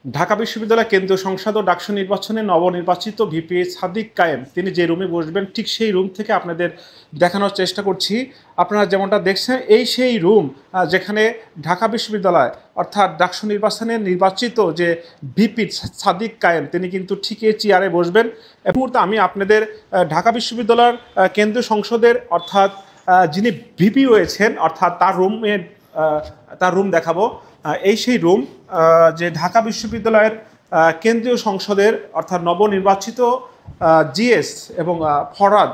ঢাকা বিশ্ববিদ্যালয় কেন্দ্রীয় সংসদ ও ডাকসু নির্বাচনে নবনির্বাচিত ভিপি সাদিক কায়েম তিনি যে রুমে বসবেন ঠিক সেই রুম থেকে আপনাদের দেখানোর চেষ্টা করছি। আপনারা যেমনটা দেখছেন এই সেই রুম যেখানে ঢাকা বিশ্ববিদ্যালয় অর্থাৎ ডাকসু নির্বাচনে নির্বাচিত যে ভিপি সাদিক কায়েম তিনি কিন্তু ঠিক এই চেয়ারে বসবেন। এই মুহূর্তে আমি আপনাদের ঢাকা বিশ্ববিদ্যালয়ের কেন্দ্রীয় সংসদের অর্থাৎ যিনি ভিপি রয়েছেন অর্থাৎ তার রুম দেখাবো। এই সেই রুম যে ঢাকা বিশ্ববিদ্যালয়ের কেন্দ্রীয় সংসদের অর্থাৎ নবনির্বাচিত জিএস এবং ফরহাদ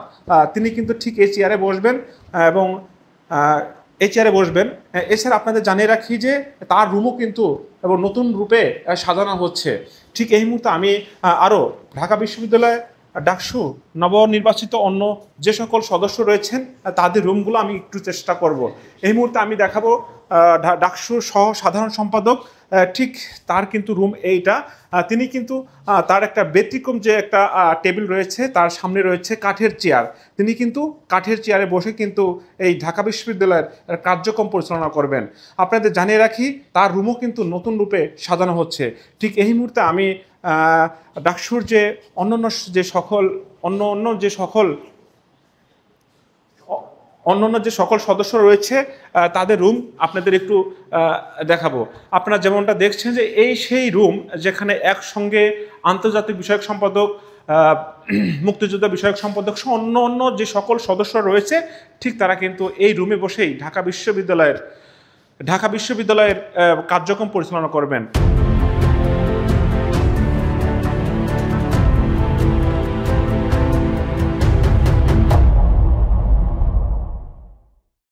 তিনি কিন্তু ঠিক এই চেয়ারে বসবেন এবং এই চেয়ারে বসবেন। এছাড়া আপনাদের জানিয়ে রাখি যে তার রুমও কিন্তু এবং নতুন রূপে সাজানো হচ্ছে। ঠিক এই মুহূর্তে আমি আরও ঢাকা বিশ্ববিদ্যালয় ডাকসু নবনির্বাচিত অন্য যে সকল সদস্য রয়েছেন তাদের রুমগুলো আমি একটু চেষ্টা করব। এই মুহূর্তে আমি দেখাবো ডাকসুর সহ সাধারণ সম্পাদক ঠিক তার কিন্তু রুম এইটা। তিনি কিন্তু তার একটা ব্যতিক্রম যে একটা টেবিল রয়েছে তার সামনে রয়েছে কাঠের চেয়ার। তিনি কিন্তু কাঠের চেয়ারে বসে কিন্তু এই ঢাকা বিশ্ববিদ্যালয়ের কার্যক্রম পরিচালনা করবেন। আপনাদের জানিয়ে রাখি তার রুমও কিন্তু নতুন রূপে সাজানো হচ্ছে। ঠিক এই মুহূর্তে আমি ডাকসুর যে অন্য যে সকল সদস্য রয়েছে তাদের রুম আপনাদের একটু দেখাবো। আপনারা যেমনটা দেখছেন যে এই সেই রুম যেখানে একসঙ্গে আন্তর্জাতিক বিষয়ক সম্পাদক, মুক্তিযোদ্ধা বিষয়ক সম্পাদক সহ অন্য যে সকল সদস্য রয়েছে ঠিক তারা কিন্তু এই রুমে বসেই ঢাকা বিশ্ববিদ্যালয়ের কার্যক্রম পরিচালনা করবেন।